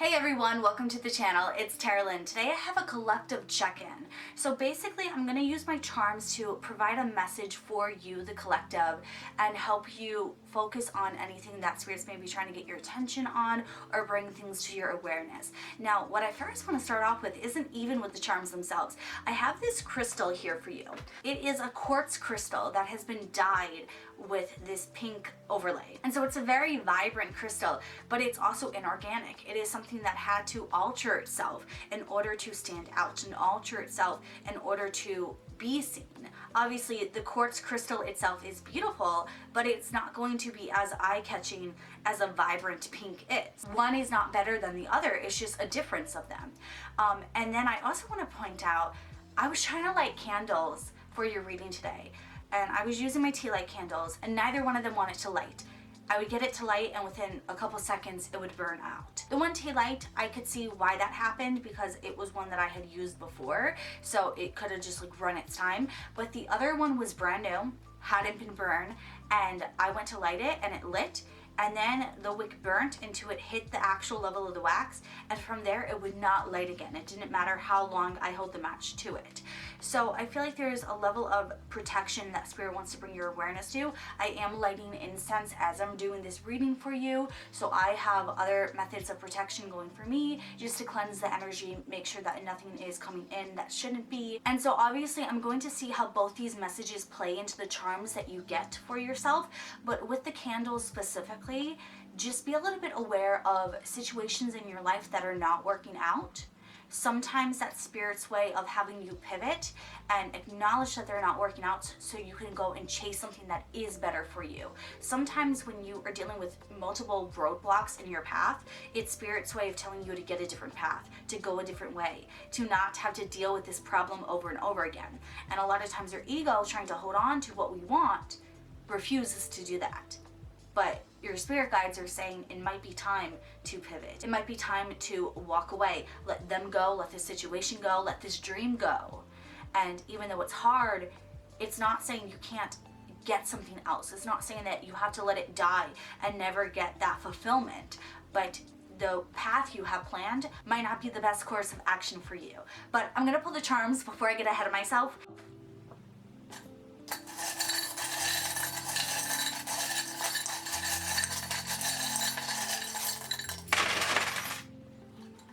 Hey everyone, welcome to the channel. It's Carolyn. Today I have a collective check-in. So basically I'm going to use my charms to provide a message for you, the collective, and help you focus on anything that spirits may be trying to get your attention on or bring things to your awareness. Now, what I first want to start off with isn't even with the charms themselves. I have this crystal here for you. It is a quartz crystal that has been dyed with this pink overlay. And so it's a very vibrant crystal, but it's also inorganic. It is something that had to alter itself in order to stand out and alter itself in order to be seen. Obviously, the quartz crystal itself is beautiful, but it's not going to be as eye-catching as a vibrant pink is. One is not better than the other, it's just a difference of them. And then I also want to point out, I was trying to light candles for your reading today, and I was using my tea light candles, and neither one of them wanted to light. I would get it to light, and within a couple seconds it would burn out. The one tea light, I could see why that happened because it was one that I had used before, so it could have just run its time. But the other one was brand new, hadn't been burned, and I went to light it and it lit, and then the wick burnt until it hit the actual level of the wax, and from there it would not light again. It didn't matter how long I held the match to it. So I feel like there's a level of protection that spirit wants to bring your awareness to. I am lighting incense as I'm doing this reading for you, so I have other methods of protection going for me just to cleanse the energy, make sure that nothing is coming in that shouldn't be. And so obviously I'm going to see how both these messages play into the charms that you get for yourself, but with the candles specifically, just be a little bit aware of situations in your life that are not working out. Sometimes that's spirit's way of having you pivot and acknowledge that they're not working out so you can go and chase something that is better for you. Sometimes when you are dealing with multiple roadblocks in your path, it's spirit's way of telling you to get a different path, to go a different way, to not have to deal with this problem over and over again. And a lot of times your ego, trying to hold on to what we want, refuses to do that. But your spirit guides are saying it might be time to pivot. It might be time to walk away. Let them go, let this situation go, let this dream go. And even though it's hard, it's not saying you can't get something else. It's not saying that you have to let it die and never get that fulfillment. But the path you have planned might not be the best course of action for you. But I'm gonna pull the charms before I get ahead of myself.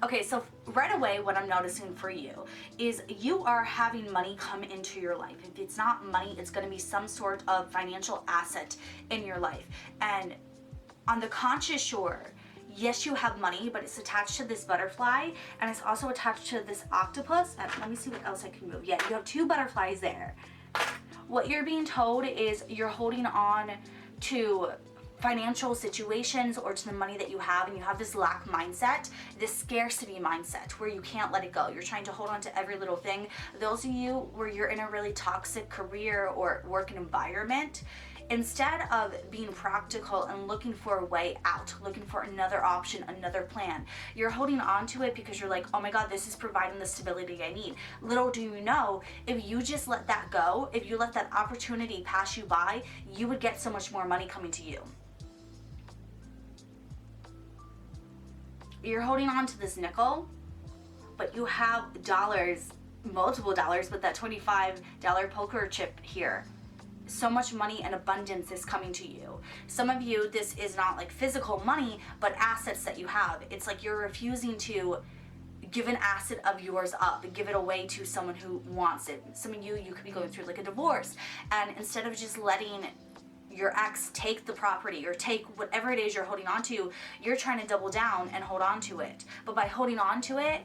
Okay, so right away what I'm noticing for you is you are having money come into your life. If it's not money, it's going to be some sort of financial asset in your life. And on the conscious shore, yes, you have money, but it's attached to this butterfly, and it's also attached to this octopus. And let me see what else I can move. Yeah, you have two butterflies there. What you're being told is you're holding on to financial situations or to the money that you have, and you have this lack mindset, this scarcity mindset where you can't let it go. You're trying to hold on to every little thing. Those of you where you're in a really toxic career or work environment, instead of being practical and looking for a way out, looking for another option, another plan, you're holding on to it because you're like, oh my God, this is providing the stability I need. Little do you know, if you just let that go, if you let that opportunity pass you by, you would get so much more money coming to you. You're holding on to this nickel, but you have dollars, multiple dollars, with that $25 poker chip here. So much money and abundance is coming to you. Some of you, this is not like physical money, but assets that you have. It's like you're refusing to give an asset of yours up and give it away to someone who wants it. Some of you could be going through like a divorce, and instead of just letting your ex take the property or take whatever it is you're holding on to, you're trying to double down and hold on to it. But by holding on to it,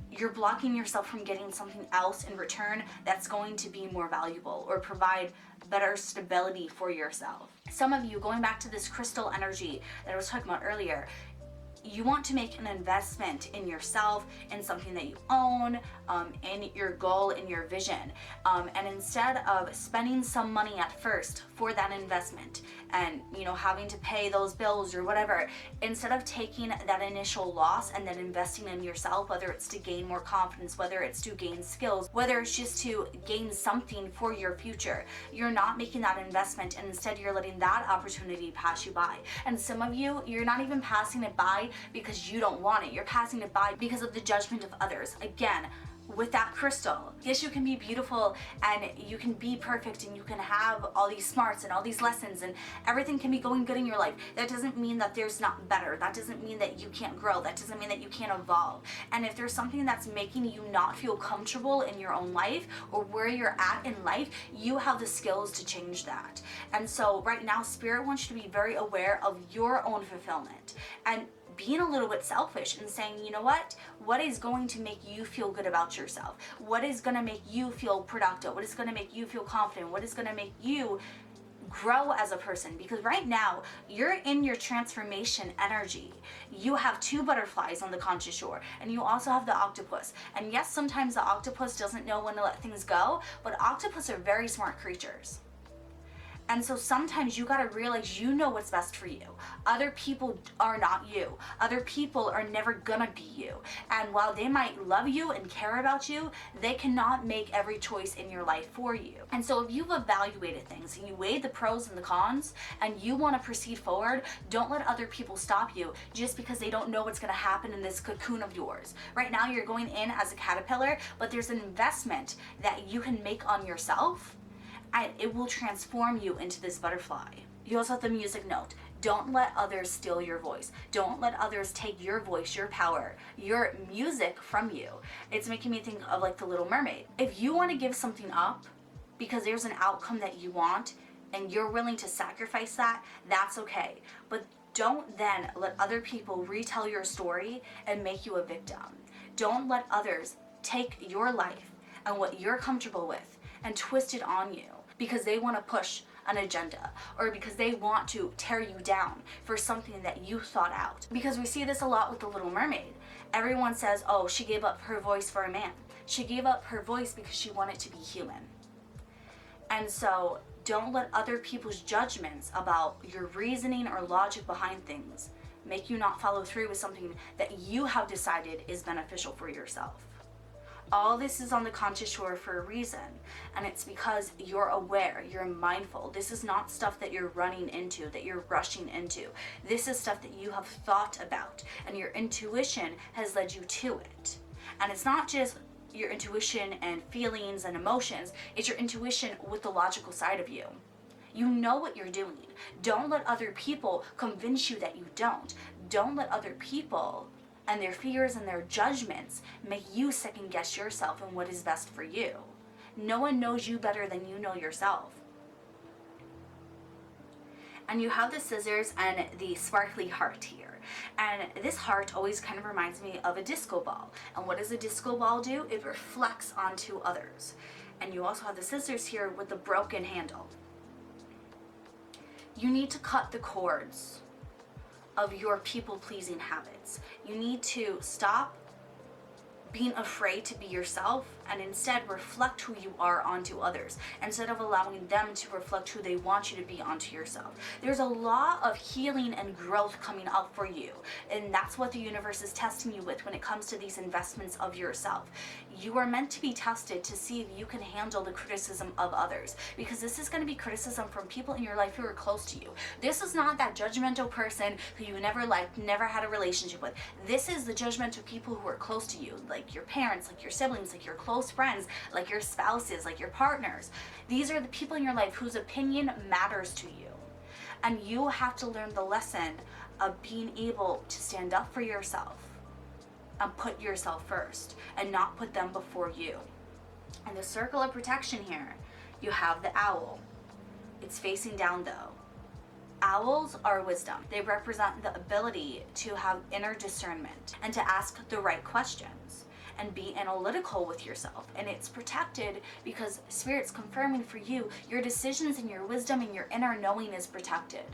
you're blocking yourself from getting something else in return that's going to be more valuable or provide better stability for yourself. Some of you, going back to this crystal energy that I was talking about earlier, you want to make an investment in yourself, in something that you own, in your goal, in your vision. And instead of spending some money at first for that investment and, having to pay those bills or whatever, instead of taking that initial loss and then investing in yourself, whether it's to gain more confidence, whether it's to gain skills, whether it's just to gain something for your future, you're not making that investment, and instead you're letting that opportunity pass you by. And some of you, you're not even passing it by, by because you don't want it. You're passing it by because of the judgment of others. Again, with that crystal, yes, you can be beautiful and you can be perfect and you can have all these smarts and all these lessons and everything can be going good in your life. That doesn't mean that there's not better. That doesn't mean that you can't grow. That doesn't mean that you can't evolve. And if there's something that's making you not feel comfortable in your own life or where you're at in life, you have the skills to change that. And so right now, Spirit wants you to be very aware of your own fulfillment and being a little bit selfish and saying, you know what is going to make you feel good about yourself? What is going to make you feel productive? What is going to make you feel confident? What is going to make you grow as a person? Because right now you're in your transformation energy. You have two butterflies on the conscious shore and you also have the octopus. And yes, sometimes the octopus doesn't know when to let things go, but octopus are very smart creatures. And so sometimes you gotta realize you know what's best for you. Other people are not you. Other people are never gonna be you. And while they might love you and care about you, they cannot make every choice in your life for you. And so if you've evaluated things and you weighed the pros and the cons and you wanna proceed forward, don't let other people stop you just because they don't know what's gonna happen in this cocoon of yours. Right now you're going in as a caterpillar, but there's an investment that you can make on yourself and it will transform you into this butterfly. You also have the music note. Don't let others steal your voice. Don't let others take your voice, your power, your music from you. It's making me think of like the Little Mermaid. If you want to give something up because there's an outcome that you want and you're willing to sacrifice that, that's okay. But don't then let other people retell your story and make you a victim. Don't let others take your life and what you're comfortable with and twist it on you because they want to push an agenda or because they want to tear you down for something that you thought out. Because we see this a lot with the Little Mermaid. Everyone says, oh, she gave up her voice for a man. She gave up her voice because she wanted to be human. And so don't let other people's judgments about your reasoning or logic behind things make you not follow through with something that you have decided is beneficial for yourself. All this is on the conscious shore for a reason, and it's because you're aware, you're mindful. This is not stuff that you're running into, that you're rushing into. This is stuff that you have thought about, and your intuition has led you to it. And it's not just your intuition and feelings and emotions, it's your intuition with the logical side of you. You know what you're doing. Don't let other people convince you that you don't. Don't let other people and their fears and their judgments make you second guess yourself and what is best for you. No one knows you better than you know yourself. And you have the scissors and the sparkly heart here. And this heart always kind of reminds me of a disco ball. And what does a disco ball do? It reflects onto others. And you also have the scissors here with the broken handle. You need to cut the cords of your people-pleasing habits. You need to stop being afraid to be yourself and instead reflect who you are onto others instead of allowing them to reflect who they want you to be onto yourself. There's a lot of healing and growth coming up for you, and that's what the universe is testing you with when it comes to these investments of yourself. You are meant to be tested to see if you can handle the criticism of others, because this is going to be criticism from people in your life who are close to you. This is not that judgmental person who you never liked, never had a relationship with. This is the judgmental people who are close to you, like your parents, like your siblings, like your close friends, like your spouses, like your partners. These are the people in your life whose opinion matters to you. And you have to learn the lesson of being able to stand up for yourself and put yourself first and not put them before you. And the circle of protection here, you have the owl. It's facing down though. Owls are wisdom. They represent the ability to have inner discernment and to ask the right questions and be analytical with yourself. And it's protected because Spirit's confirming for you your decisions and your wisdom and your inner knowing is protected.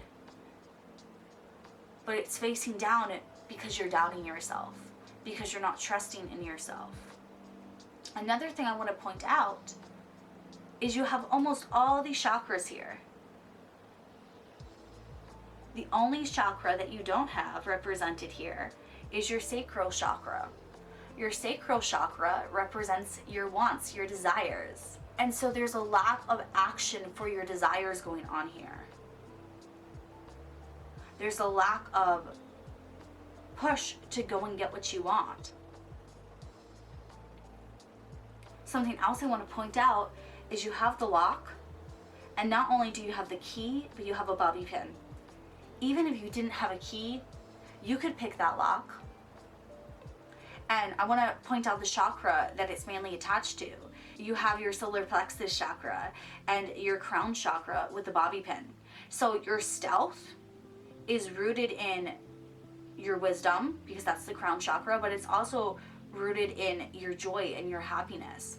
But it's facing down because you're doubting yourself, because you're not trusting in yourself. Another thing I want to point out is you have almost all these chakras here. The only chakra that you don't have represented here is your sacral chakra. Your sacral chakra represents your wants, your desires. And so there's a lack of action for your desires going on here. There's a lack of push to go and get what you want. Something else I want to point out is you have the lock, and not only do you have the key, but you have a bobby pin. Even if you didn't have a key, you could pick that lock. And I want to point out the chakra that it's mainly attached to. You have your solar plexus chakra and your crown chakra with the bobby pin. So your stealth is rooted in your wisdom, because that's the crown chakra, but it's also rooted in your joy and your happiness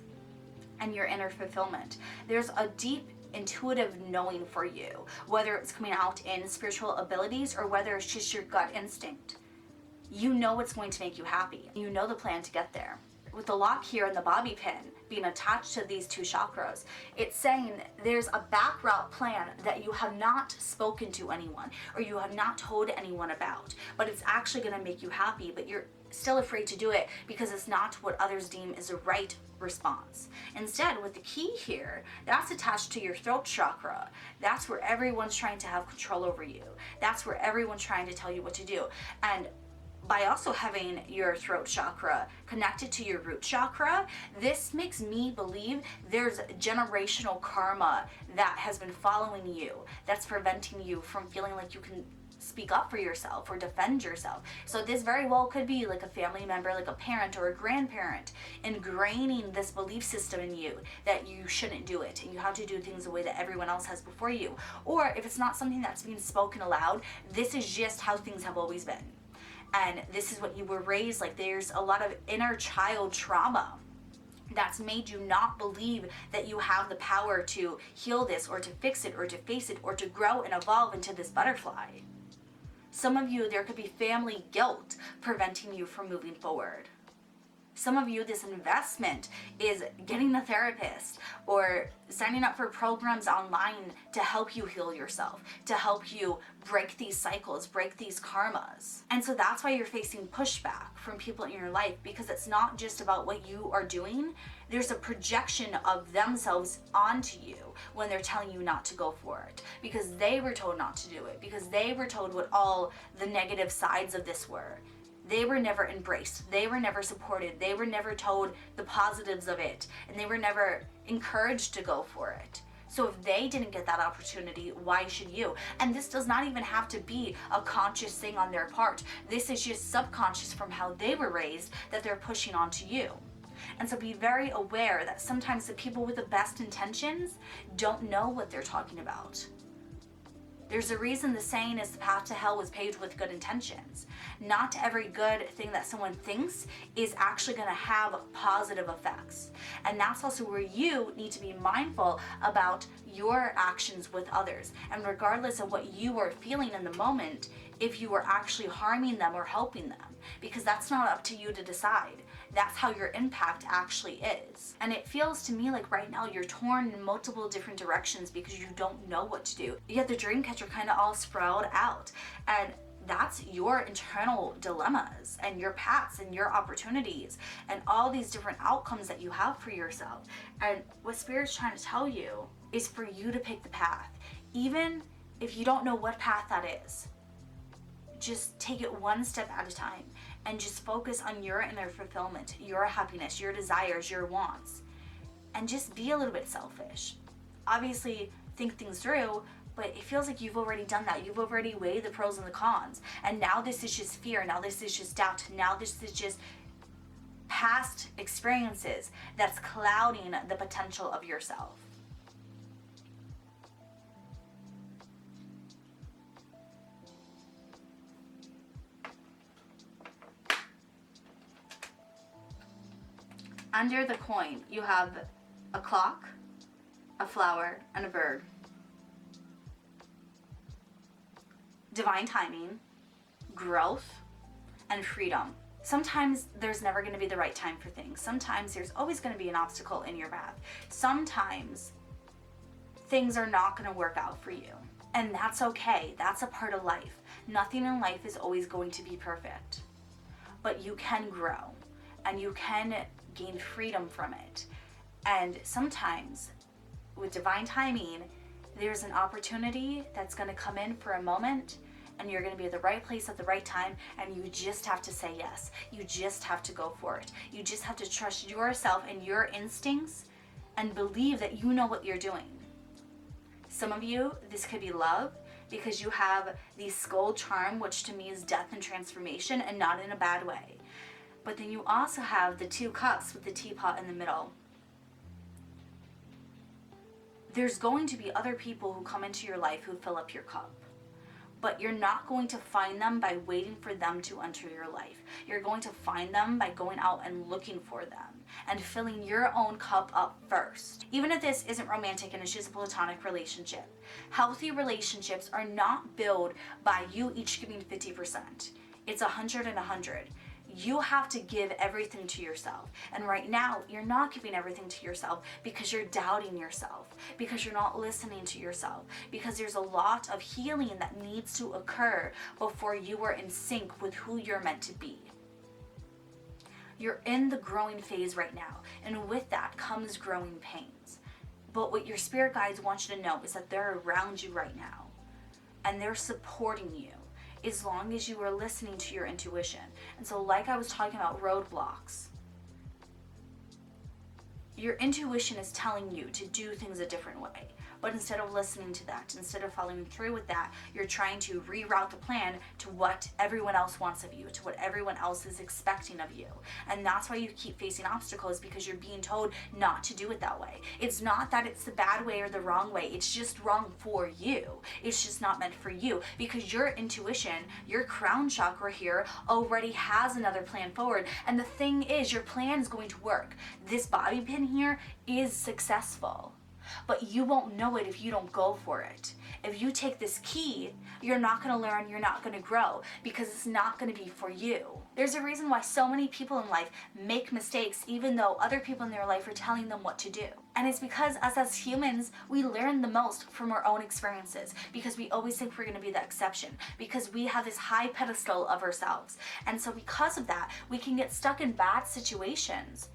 and your inner fulfillment. There's a deep intuitive knowing for you, whether it's coming out in spiritual abilities or whether it's just your gut instinct. You know what's going to make you happy. You know the plan to get there. With the lock here and the bobby pin being attached to these two chakras, it's saying there's a back route plan that you have not spoken to anyone or you have not told anyone about, but it's actually going to make you happy, but you're still afraid to do it because it's not what others deem is a right response. Instead, with the key here, that's attached to your throat chakra. That's where everyone's trying to have control over you. That's where everyone's trying to tell you what to do. And by also having your throat chakra connected to your root chakra, this makes me believe there's generational karma that has been following you, that's preventing you from feeling like you can speak up for yourself or defend yourself. So this very well could be like a family member, like a parent or a grandparent, ingraining this belief system in you that you shouldn't do it and you have to do things the way that everyone else has before you. Or if it's not something that's being spoken aloud, this is just how things have always been. And this is what you were raised like. There's a lot of inner child trauma that's made you not believe that you have the power to heal this or to fix it or to face it or to grow and evolve into this butterfly. Some of you, there could be family guilt preventing you from moving forward. Some of you, this investment is getting a therapist or signing up for programs online to help you heal yourself, to help you break these cycles, break these karmas. And so that's why you're facing pushback from people in your life, because it's not just about what you are doing. There's a projection of themselves onto you when they're telling you not to go for it, because they were told not to do it, because they were told what all the negative sides of this were. They were never embraced. They were never supported. They were never told the positives of it, and they were never encouraged to go for it. So if they didn't get that opportunity, why should you? And this does not even have to be a conscious thing on their part. This is just subconscious from how they were raised that they're pushing onto you. And so be very aware that sometimes the people with the best intentions don't know what they're talking about. There's a reason the saying is the path to hell was paved with good intentions. Not every good thing that someone thinks is actually going to have positive effects. And that's also where you need to be mindful about your actions with others. And regardless of what you are feeling in the moment, if you are actually harming them or helping them, because that's not up to you to decide. That's how your impact actually is. And it feels to me like right now you're torn in multiple different directions because you don't know what to do. You have the dream catcher kind of all sprawled out. And that's your internal dilemmas and your paths and your opportunities and all these different outcomes that you have for yourself. And what Spirit's trying to tell you is for you to pick the path. Even if you don't know what path that is, just take it one step at a time and just focus on your inner fulfillment, your happiness, your desires, your wants, and just be a little bit selfish. Obviously, think things through, but it feels like you've already done that. You've already weighed the pros and the cons, and now this is just fear, now this is just doubt, now this is just past experiences that's clouding the potential of yourself. Under the coin, you have a clock, a flower, and a bird. Divine timing, growth, and freedom. Sometimes there's never going to be the right time for things. Sometimes there's always going to be an obstacle in your path. Sometimes things are not going to work out for you. And that's okay. That's a part of life. Nothing in life is always going to be perfect. But you can grow and you can gain freedom from it. And sometimes with divine timing, there's an opportunity that's going to come in for a moment, and you're going to be at the right place at the right time, and you just have to say yes. You just have to go for it. You just have to trust yourself and your instincts and believe that you know what you're doing. Some of you, this could be love because you have the skull charm, which to me is death and transformation, and not in a bad way. But then you also have the 2 cups with the teapot in the middle. There's going to be other people who come into your life who fill up your cup. But you're not going to find them by waiting for them to enter your life. You're going to find them by going out and looking for them and filling your own cup up first. Even if this isn't romantic and it's just a platonic relationship, healthy relationships are not built by you each giving 50%. It's 100 and 100. You have to give everything to yourself. And right now, you're not giving everything to yourself because you're doubting yourself, because you're not listening to yourself, because there's a lot of healing that needs to occur before you are in sync with who you're meant to be. You're in the growing phase right now, and with that comes growing pains. But what your spirit guides want you to know is that they're around you right now, and they're supporting you, as long as you are listening to your intuition. And so like I was talking about roadblocks, your intuition is telling you to do things a different way. But instead of listening to that, instead of following through with that, you're trying to reroute the plan to what everyone else wants of you, to what everyone else is expecting of you. And that's why you keep facing obstacles, because you're being told not to do it that way. It's not that it's the bad way or the wrong way. It's just wrong for you. It's just not meant for you, because your intuition, your crown chakra here already has another plan forward. And the thing is, your plan is going to work. This bobby pin here is successful. But you won't know it if you don't go for it. If you take this key, you're not going to learn, you're not going to grow, because it's not going to be for you. There's a reason why so many people in life make mistakes, even though other people in their life are telling them what to do. And it's because us as humans, we learn the most from our own experiences, because we always think we're going to be the exception, because we have this high pedestal of ourselves. And so because of that, we can get stuck in bad situations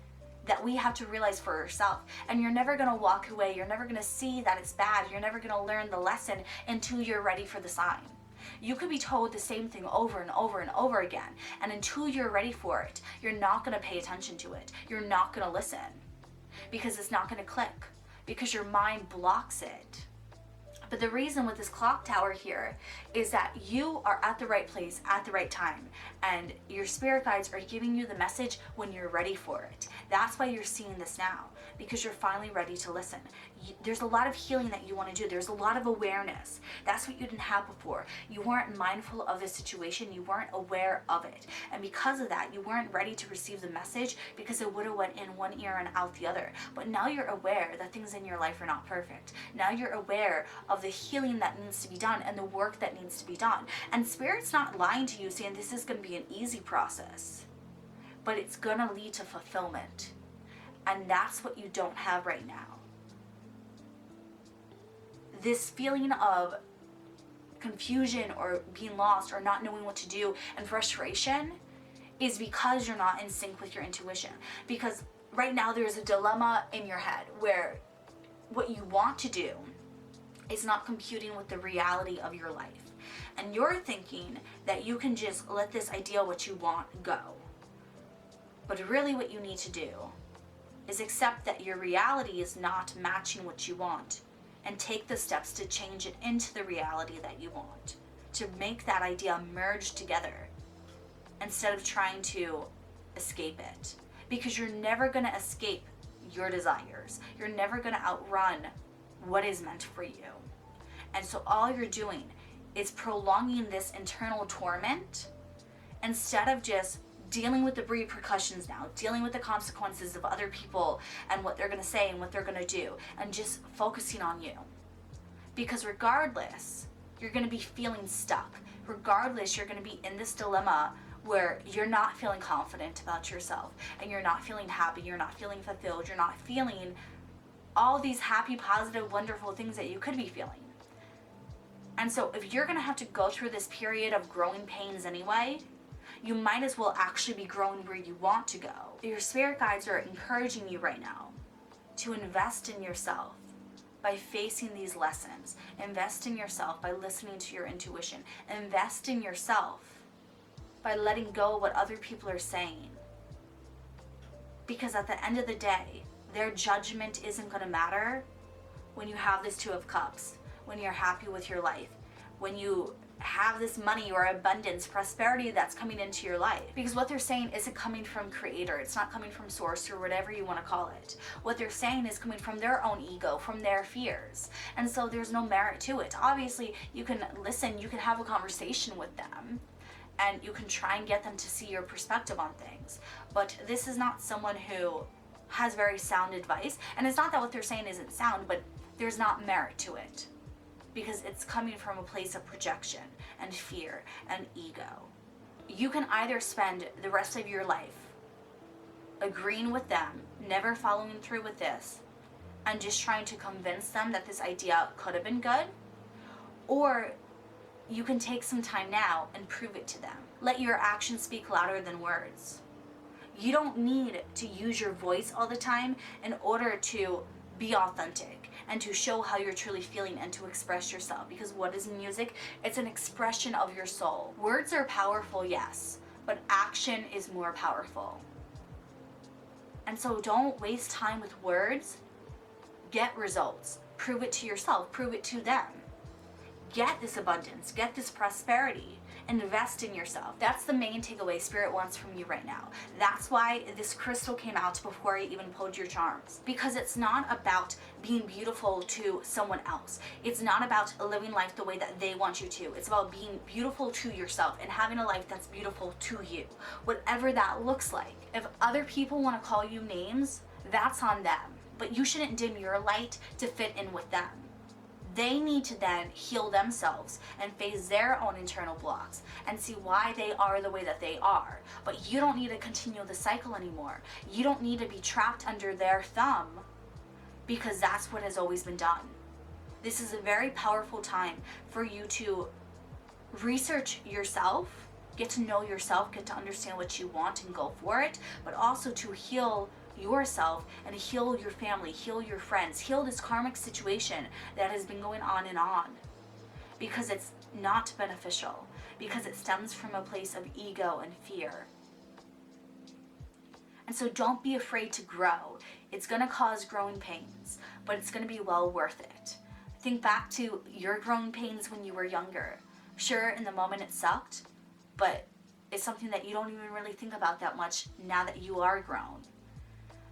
that we have to realize for yourself. And you're never going to walk away. You're never going to see that it's bad. You're never going to learn the lesson until you're ready for the sign. You could be told the same thing over and over and over again. And until you're ready for it, you're not going to pay attention to it. You're not going to listen, because it's not going to click, because your mind blocks it. But the reason with this clock tower here is that you are at the right place at the right time, and your spirit guides are giving you the message when you're ready for it. That's why you're seeing this now, because you're finally ready to listen. There's a lot of healing that you want to do. There's a lot of awareness. That's what you didn't have before. You weren't mindful of the situation. You weren't aware of it. And because of that, you weren't ready to receive the message, because it would have went in one ear and out the other. But now you're aware that things in your life are not perfect. Now you're aware of the healing that needs to be done and the work that needs to be done. And Spirit's not lying to you saying this is going to be an easy process, but it's going to lead to fulfillment. And that's what you don't have right now. This feeling of confusion or being lost or not knowing what to do and frustration is because you're not in sync with your intuition. Because right now there's a dilemma in your head where what you want to do is not computing with the reality of your life. And you're thinking that you can just let this idea what you want go. But really what you need to do is accept that your reality is not matching what you want, and take the steps to change it into the reality that you want, to make that idea merge together instead of trying to escape it. Because you're never going to escape your desires. You're never going to outrun what is meant for you. And so all you're doing is prolonging this internal torment instead of just dealing with the repercussions now, dealing with the consequences of other people and what they're going to say and what they're going to do, and just focusing on you. Because regardless, you're going to be feeling stuck. Regardless, you're going to be in this dilemma where you're not feeling confident about yourself, and you're not feeling happy, you're not feeling fulfilled, you're not feeling all these happy, positive, wonderful things that you could be feeling. And so if you're going to have to go through this period of growing pains anyway, you might as well actually be growing where you want to go. Your spirit guides are encouraging you right now to invest in yourself, by facing these lessons. Invest in yourself by listening to your intuition. Invest in yourself by letting go of what other people are saying. Because at the end of the day, their judgment isn't going to matter when you have this Two of Cups, when you're happy with your life, when you have this money or abundance, prosperity that's coming into your life. Because what they're saying isn't coming from Creator, it's not coming from Source or whatever you want to call it. What they're saying is coming from their own ego, from their fears. And so there's no merit to it. Obviously, you can listen, you can have a conversation with them, and you can try and get them to see your perspective on things. But this is not someone who has very sound advice. And it's not that what they're saying isn't sound, but there's not merit to it. Because it's coming from a place of projection and fear and ego. You can either spend the rest of your life agreeing with them, never following through with this, and just trying to convince them that this idea could have been good, or you can take some time now and prove it to them. Let your actions speak louder than words. You don't need to use your voice all the time in order to be authentic and to show how you're truly feeling and to express yourself. Because what is music? It's an expression of your soul. Words are powerful, yes, but action is more powerful. And so don't waste time with words. Get results. Prove it to yourself. Prove it to them. Get this abundance. Get this prosperity. Invest in yourself. That's the main takeaway Spirit wants from you right now. That's why this crystal came out before I even pulled your charms. Because it's not about being beautiful to someone else. It's not about living life the way that they want you to. It's about being beautiful to yourself and having a life that's beautiful to you. Whatever that looks like. If other people want to call you names, that's on them. But you shouldn't dim your light to fit in with them. They need to then heal themselves and face their own internal blocks and see why they are the way that they are. But you don't need to continue the cycle anymore. You don't need to be trapped under their thumb because that's what has always been done. This is a very powerful time for you to research yourself, get to know yourself, get to understand what you want and go for it, but also to heal yourself and heal your family, heal your friends, heal this karmic situation that has been going on and on, because it's not beneficial, because it stems from a place of ego and fear. And so don't be afraid to grow. It's going to cause growing pains, but it's going to be well worth it. Think back to your growing pains when you were younger. Sure, in the moment it sucked, but it's something that you don't even really think about that much now that you are grown.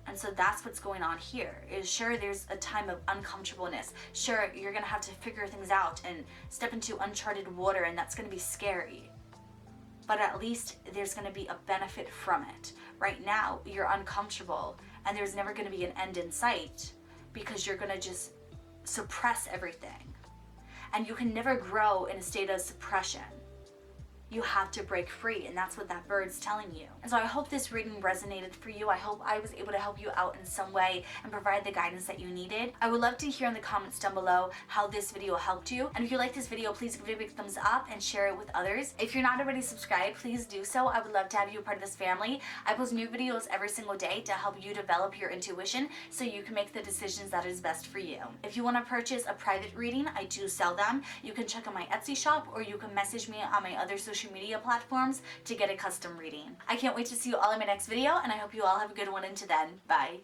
And so that's what's going on here. Is sure, there's a time of uncomfortableness. Sure, you're going to have to figure things out and step into uncharted water, and that's going to be scary. But at least there's going to be a benefit from it. Right now, you're uncomfortable, and there's never going to be an end in sight because you're going to just suppress everything. And you can never grow in a state of suppression. You have to break free, and that's what that bird's telling you. And so I hope this reading resonated for you. I hope I was able to help you out in some way and provide the guidance that you needed. I would love to hear in the comments down below how this video helped you. And if you like this video, please give it a big thumbs up and share it with others. If you're not already subscribed, please do so. I would love to have you a part of this family. I post new videos every single day to help you develop your intuition so you can make the decisions that is best for you. If you want to purchase a private reading, I do sell them. You can check out my Etsy shop, or you can message me on my other social media platforms to get a custom reading. I can't wait to see you all in my next video, and I hope you all have a good one until then. Bye.